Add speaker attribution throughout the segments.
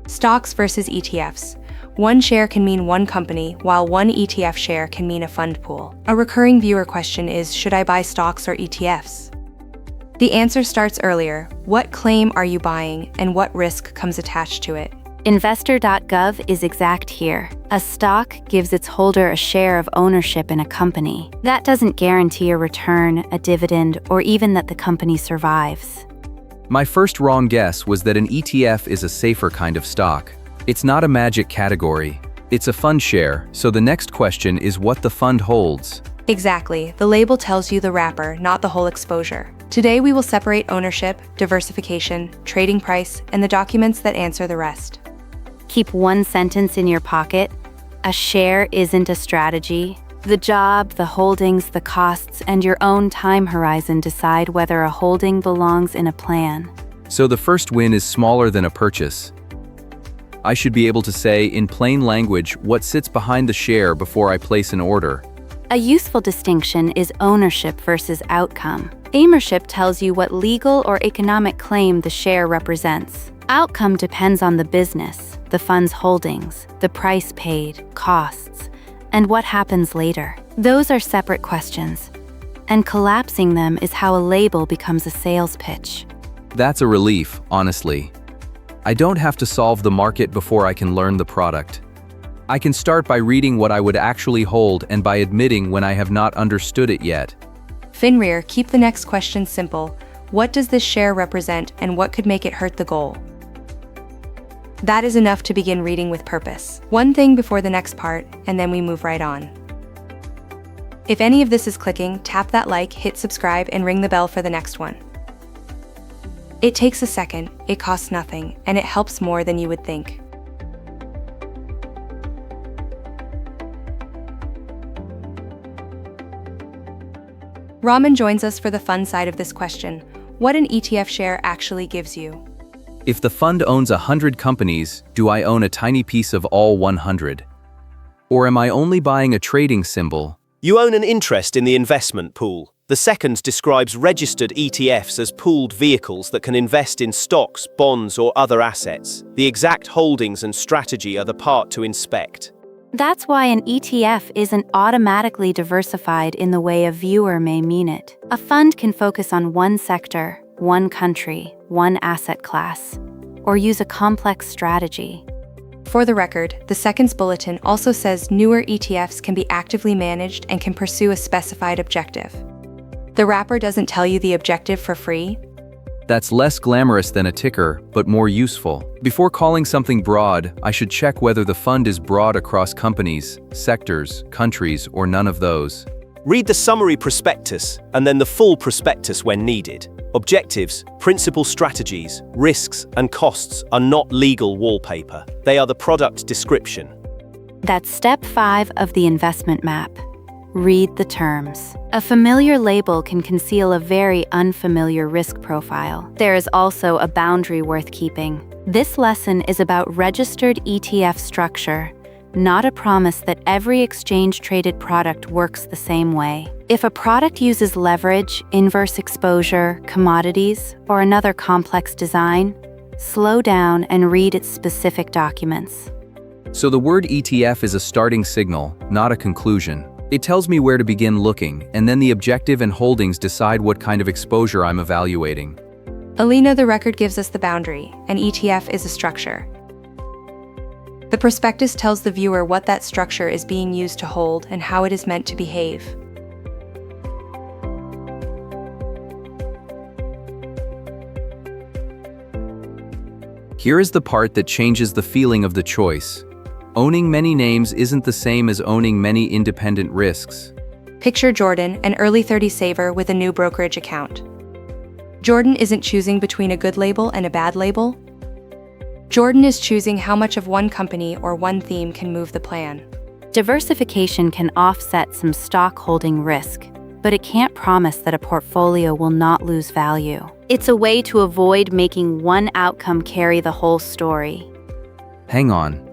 Speaker 1: Stocks versus ETFs. One share can mean one company, while one ETF share can mean a fund pool. A recurring viewer question is, should I buy stocks or ETFs? The answer starts earlier. What claim are you buying, and what risk comes attached to it?
Speaker 2: Investor.gov is exact here. A stock gives its holder a share of ownership in a company. That doesn't guarantee a return, a dividend, or even that the company survives.
Speaker 3: My first wrong guess was that an ETF is a safer kind of stock. It's not a magic category. It's a fund share, so the next question is what the fund holds.
Speaker 1: Exactly. The label tells you the wrapper, not the whole exposure. Today we will separate ownership, diversification, trading price, and the documents that answer the rest.
Speaker 2: Keep one sentence in your pocket. A share isn't a strategy. The job, the holdings, the costs, and your own time horizon decide whether a holding belongs in a plan.
Speaker 3: So the first win is smaller than a purchase. I should be able to say, in plain language, what sits behind the share before I place an order.
Speaker 2: A useful distinction is ownership versus outcome. Ownership tells you what legal or economic claim the share represents. Outcome depends on the business, the fund's holdings, the price paid, costs, and what happens later. Those are separate questions, and collapsing them is how a label becomes a sales pitch.
Speaker 3: That's a relief, honestly. I don't have to solve the market before I can learn the product. I can start by reading what I would actually hold and by admitting when I have not understood it yet.
Speaker 1: Finrear, keep the next question simple. What does this share represent, and what could make it hurt the goal? That is enough to begin reading with purpose. One thing before the next part, and then we move right on. If any of this is clicking, tap that like, hit subscribe, and ring the bell for the next one. It takes a second, it costs nothing, and it helps more than you would think. Raman joins us for the fun side of this question. What an ETF share actually gives you.
Speaker 3: If the fund owns 100 companies, do I own a tiny piece of all 100? Or am I only buying a trading symbol?
Speaker 4: You own an interest in the investment pool. The second describes registered ETFs as pooled vehicles that can invest in stocks, bonds, or other assets. The exact holdings and strategy are the part to inspect.
Speaker 2: That's why an ETF isn't automatically diversified in the way a viewer may mean it. A fund can focus on one sector, one country, one asset class, or use a complex strategy.
Speaker 1: For the record, the second's bulletin also says newer ETFs can be actively managed and can pursue a specified objective. The wrapper doesn't tell you the objective for free.
Speaker 3: That's less glamorous than a ticker, but more useful. Before calling something broad, I should check whether the fund is broad across companies, sectors, countries, or none of those.
Speaker 4: Read the summary prospectus and then the full prospectus when needed. Objectives, principal strategies, risks, and costs are not legal wallpaper. They are the product description.
Speaker 2: That's step 5 of the investment map. Read the terms. A familiar label can conceal a very unfamiliar risk profile. There is also a boundary worth keeping. This lesson is about registered ETF structure, not a promise that every exchange-traded product works the same way. If a product uses leverage, inverse exposure, commodities, or another complex design, slow down and read its specific documents.
Speaker 3: So the word ETF is a starting signal, not a conclusion. It tells me where to begin looking, and then the objective and holdings decide what kind of exposure I'm evaluating.
Speaker 1: Alina, the record gives us the boundary. An ETF is a structure. The prospectus tells the viewer what that structure is being used to hold and how it is meant to behave.
Speaker 3: Here is the part that changes the feeling of the choice. Owning many names isn't the same as owning many independent risks.
Speaker 1: Picture Jordan, an early 30s saver with a new brokerage account. Jordan isn't choosing between a good label and a bad label. Jordan is choosing how much of one company or one theme can move the plan.
Speaker 2: Diversification can offset some stock holding risk, but it can't promise that a portfolio will not lose value. It's a way to avoid making one outcome carry the whole story.
Speaker 3: Hang on.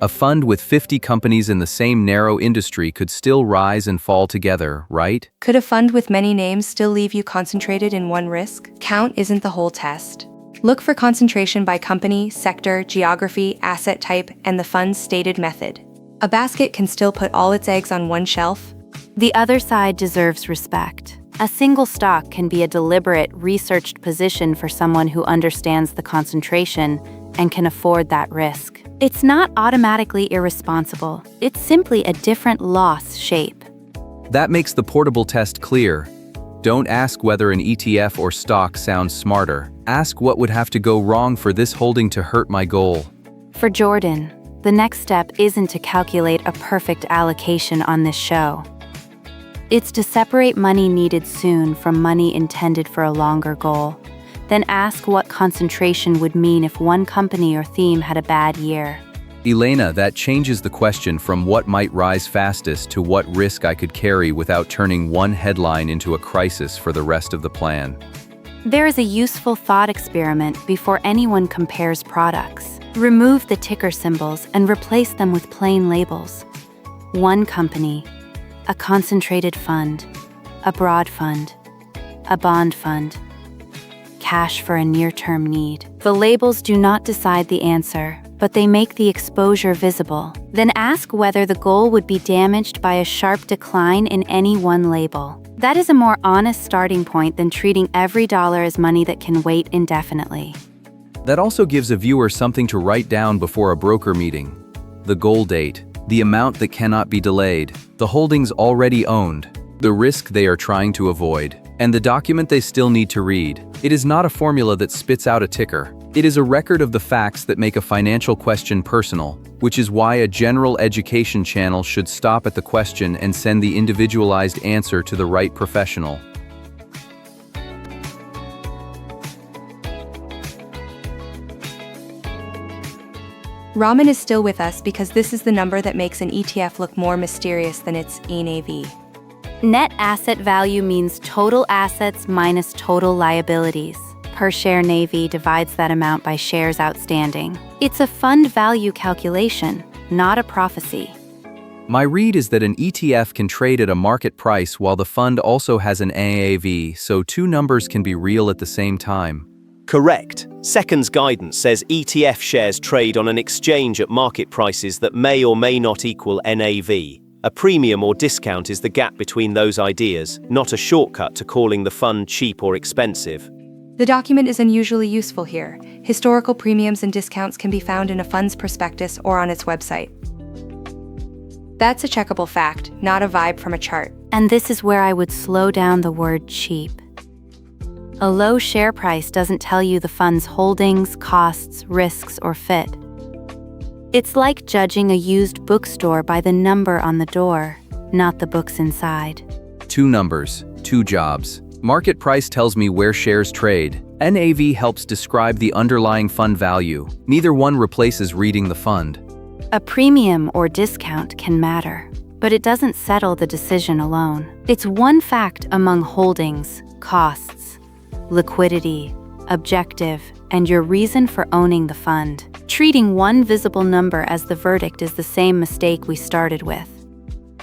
Speaker 3: A fund with 50 companies in the same narrow industry could still rise and fall together, right?
Speaker 1: Could a fund with many names still leave you concentrated in one risk? Count isn't the whole test. Look for concentration by company, sector, geography, asset type, and the fund's stated method. A basket can still put all its eggs on one shelf.
Speaker 2: The other side deserves respect. A single stock can be a deliberate, researched position for someone who understands the concentration and can afford that risk. It's not automatically irresponsible. It's simply a different loss shape.
Speaker 3: That makes the portable test clear. Don't ask whether an ETF or stock sounds smarter. Ask what would have to go wrong for this holding to hurt my goal.
Speaker 2: For Jordan, the next step isn't to calculate a perfect allocation on this show. It's to separate money needed soon from money intended for a longer goal. Then ask what concentration would mean if one company or theme had a bad year.
Speaker 3: Elena, that changes the question from what might rise fastest to what risk I could carry without turning one headline into a crisis for the rest of the plan.
Speaker 2: There is a useful thought experiment before anyone compares products. Remove the ticker symbols and replace them with plain labels. One company, a concentrated fund, a broad fund, a bond fund, cash for a near-term need. The labels do not decide the answer, but they make the exposure visible. Then ask whether the goal would be damaged by a sharp decline in any one label. That is a more honest starting point than treating every dollar as money that can wait indefinitely.
Speaker 3: That also gives a viewer something to write down before a broker meeting. The goal date, the amount that cannot be delayed, the holdings already owned, the risk they are trying to avoid, and the document they still need to read. It is not a formula that spits out a ticker. It is a record of the facts that make a financial question personal, which is why a general education channel should stop at the question and send the individualized answer to the right professional.
Speaker 1: Raman is still with us because this is the number that makes an ETF look more mysterious than its NAV.
Speaker 2: Net asset value means total assets minus total liabilities. Per share NAV divides that amount by shares outstanding. It's a fund value calculation, not a prophecy.
Speaker 3: My read is that an ETF can trade at a market price while the fund also has an NAV, so two numbers can be real at the same time.
Speaker 4: Correct. Second's guidance says ETF shares trade on an exchange at market prices that may or may not equal NAV. A premium or discount is the gap between those ideas, not a shortcut to calling the fund cheap or expensive.
Speaker 1: The document is unusually useful here. Historical premiums and discounts can be found in a fund's prospectus or on its website. That's a checkable fact, not a vibe from a chart.
Speaker 2: And this is where I would slow down the word cheap. A low share price doesn't tell you the fund's holdings, costs, risks, or fit. It's like judging a used bookstore by the number on the door, not the books inside.
Speaker 3: Two numbers, two jobs. Market price tells me where shares trade. NAV helps describe the underlying fund value. Neither one replaces reading the fund.
Speaker 2: A premium or discount can matter, but it doesn't settle the decision alone. It's one fact among holdings, costs, liquidity, objective, and your reason for owning the fund. Treating one visible number as the verdict is the same mistake we started with.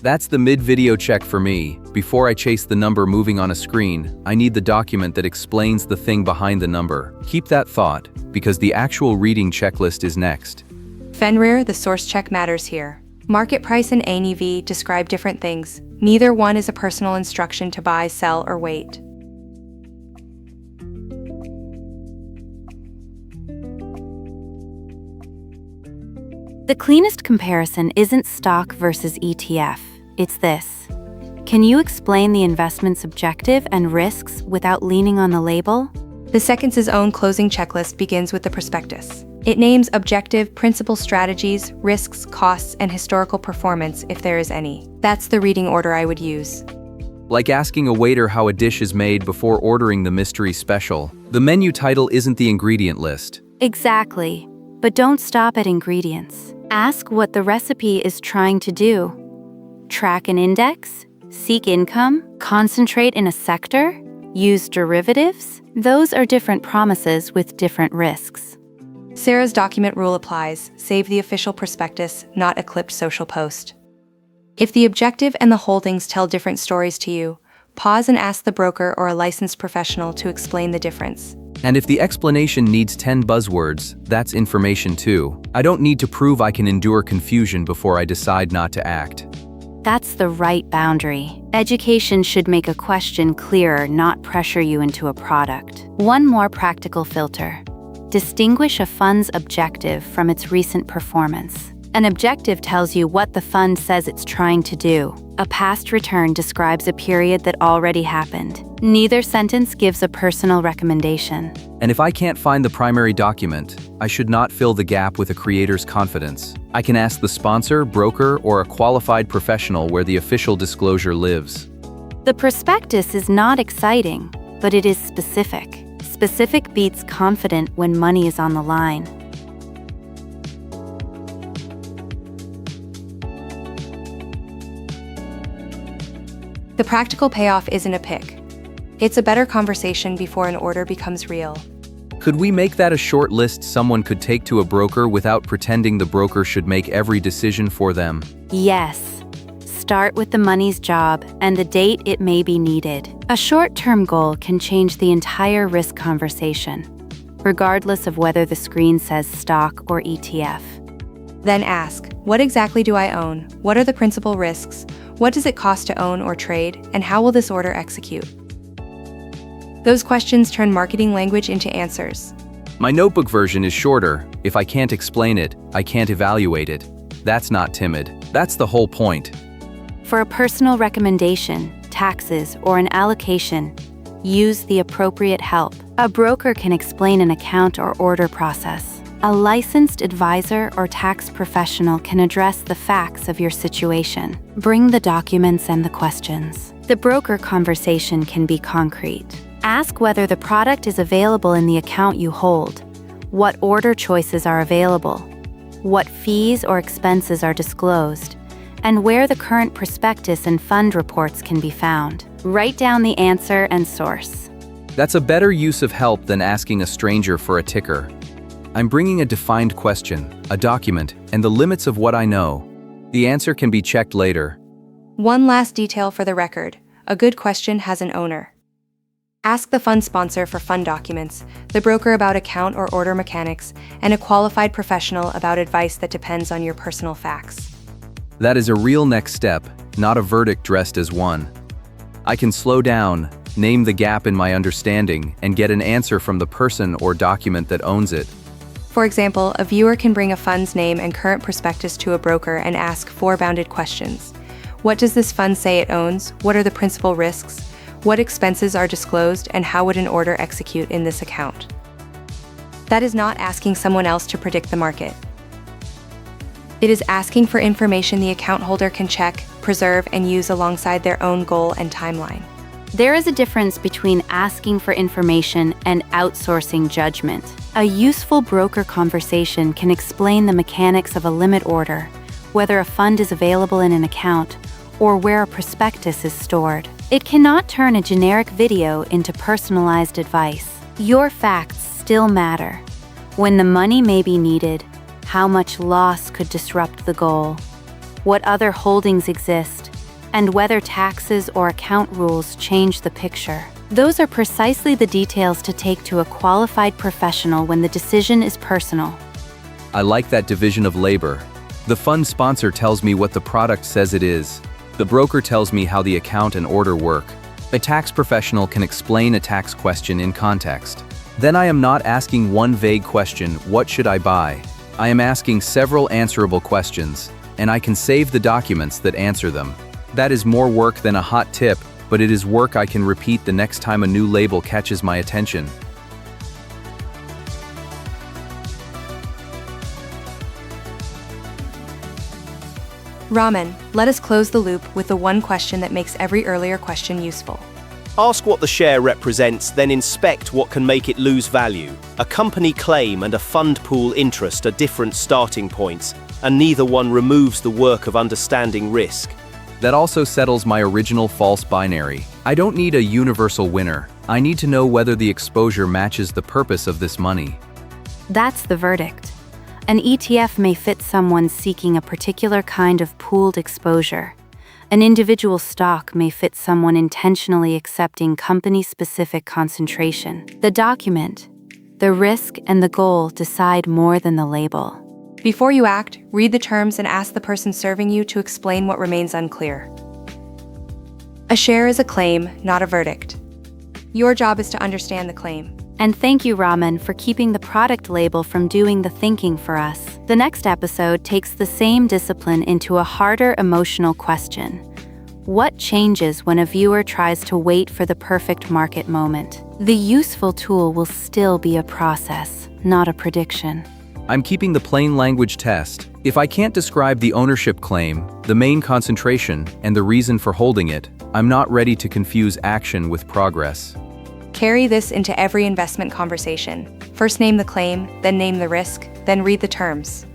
Speaker 3: That's the mid-video check for me. Before I chase the number moving on a screen, I need the document that explains the thing behind the number. Keep that thought, because the actual reading checklist is next.
Speaker 1: Fenrir, the source check matters here. Market price and NAV describe different things. Neither one is a personal instruction to buy, sell, or wait.
Speaker 2: The cleanest comparison isn't stock versus ETF, it's this. Can you explain the investment's objective and risks without leaning on the label?
Speaker 1: The second's own closing checklist begins with the prospectus. It names objective, principal strategies, risks, costs, and historical performance if there is any. That's the reading order I would use.
Speaker 3: Like asking a waiter how a dish is made before ordering the mystery special. The menu title isn't the ingredient list.
Speaker 2: Exactly, but don't stop at ingredients. Ask what the recipe is trying to do. Track an index? Seek income? Concentrate in a sector? Use derivatives? Those are different promises with different risks.
Speaker 1: Sarah's document rule applies. Save the official prospectus, not a clipped social post. If the objective and the holdings tell different stories to you, pause and ask the broker or a licensed professional to explain the difference.
Speaker 3: And if the explanation needs 10 buzzwords, that's information too. I don't need to prove I can endure confusion before I decide not to act.
Speaker 2: That's the right boundary. Education should make a question clearer, not pressure you into a product. One more practical filter. Distinguish a fund's objective from its recent performance. An objective tells you what the fund says it's trying to do. A past return describes a period that already happened. Neither sentence gives a personal recommendation.
Speaker 3: And if I can't find the primary document, I should not fill the gap with a creator's confidence. I can ask the sponsor, broker, or a qualified professional where the official disclosure lives.
Speaker 2: The prospectus is not exciting, but it is specific. Specific beats confident when money is on the line.
Speaker 1: The practical payoff isn't a pick. It's a better conversation before an order becomes real.
Speaker 3: Could we make that a short list someone could take to a broker without pretending the broker should make every decision for them?
Speaker 2: Yes. Start with the money's job and the date it may be needed. A short-term goal can change the entire risk conversation, regardless of whether the screen says stock or ETF.
Speaker 1: Then ask, what exactly do I own? What are the principal risks? What does it cost to own or trade? And how will this order execute? Those questions turn marketing language into answers.
Speaker 3: My notebook version is shorter. If I can't explain it, I can't evaluate it. That's not timid. That's the whole point.
Speaker 2: For a personal recommendation, taxes, or an allocation, use the appropriate help. A broker can explain an account or order process. A licensed advisor or tax professional can address the facts of your situation. Bring the documents and the questions. The broker conversation can be concrete. Ask whether the product is available in the account you hold, what order choices are available, what fees or expenses are disclosed, and where the current prospectus and fund reports can be found. Write down the answer and source.
Speaker 3: That's a better use of help than asking a stranger for a ticker. I'm bringing a defined question, a document, and the limits of what I know. The answer can be checked later.
Speaker 1: One last detail for the record. A good question has an owner. Ask the fund sponsor for fund documents, the broker about account or order mechanics, and a qualified professional about advice that depends on your personal facts.
Speaker 3: That is a real next step, not a verdict dressed as one. I can slow down, name the gap in my understanding, and get an answer from the person or document that owns it.
Speaker 1: For example, a viewer can bring a fund's name and current prospectus to a broker and ask 4 bounded questions. What does this fund say it owns? What are the principal risks? What expenses are disclosed, and how would an order execute in this account? That is not asking someone else to predict the market. It is asking for information the account holder can check, preserve, and use alongside their own goal and timeline.
Speaker 2: There is a difference between asking for information and outsourcing judgment. A useful broker conversation can explain the mechanics of a limit order, whether a fund is available in an account, or where a prospectus is stored. It cannot turn a generic video into personalized advice. Your facts still matter. When the money may be needed, how much loss could disrupt the goal, what other holdings exist, and whether taxes or account rules change the picture. Those are precisely the details to take to a qualified professional when the decision is personal.
Speaker 3: I like that division of labor. The fund sponsor tells me what the product says it is. The broker tells me how the account and order work. A tax professional can explain a tax question in context. Then I am not asking one vague question, what should I buy? I am asking several answerable questions, and I can save the documents that answer them. That is more work than a hot tip, but it is work I can repeat the next time a new label catches my attention.
Speaker 1: Raman, let us close the loop with the one question that makes every earlier question useful.
Speaker 4: Ask what the share represents, then inspect what can make it lose value. A company claim and a fund pool interest are different starting points, and neither one removes the work of understanding risk.
Speaker 3: That also settles my original false binary. I don't need a universal winner. I need to know whether the exposure matches the purpose of this money.
Speaker 2: That's the verdict. An ETF may fit someone seeking a particular kind of pooled exposure. An individual stock may fit someone intentionally accepting company-specific concentration. The document, the risk, and the goal decide more than the label.
Speaker 1: Before you act, read the terms and ask the person serving you to explain what remains unclear. A share is a claim, not a verdict. Your job is to understand the claim.
Speaker 2: And thank you, Raman, for keeping the product label from doing the thinking for us. The next episode takes the same discipline into a harder emotional question. What changes when a viewer tries to wait for the perfect market moment? The useful tool will still be a process, not a prediction.
Speaker 3: I'm keeping the plain language test. If I can't describe the ownership claim, the main concentration, and the reason for holding it, I'm not ready to confuse action with progress.
Speaker 1: Carry this into every investment conversation. First name the claim, then name the risk, then read the terms.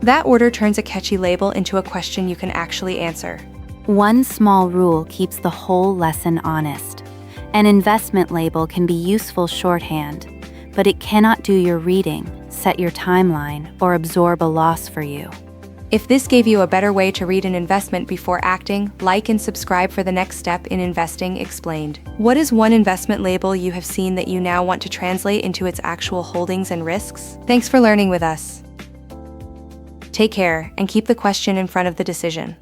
Speaker 1: That order turns a catchy label into a question you can actually answer.
Speaker 2: One small rule keeps the whole lesson honest. An investment label can be useful shorthand, but it cannot do your reading, set your timeline, or absorb a loss for you.
Speaker 1: If this gave you a better way to read an investment before acting, like and subscribe for the next step in Investing Explained. What is one investment label you have seen that you now want to translate into its actual holdings and risks? Thanks for learning with us. Take care and keep the question in front of the decision.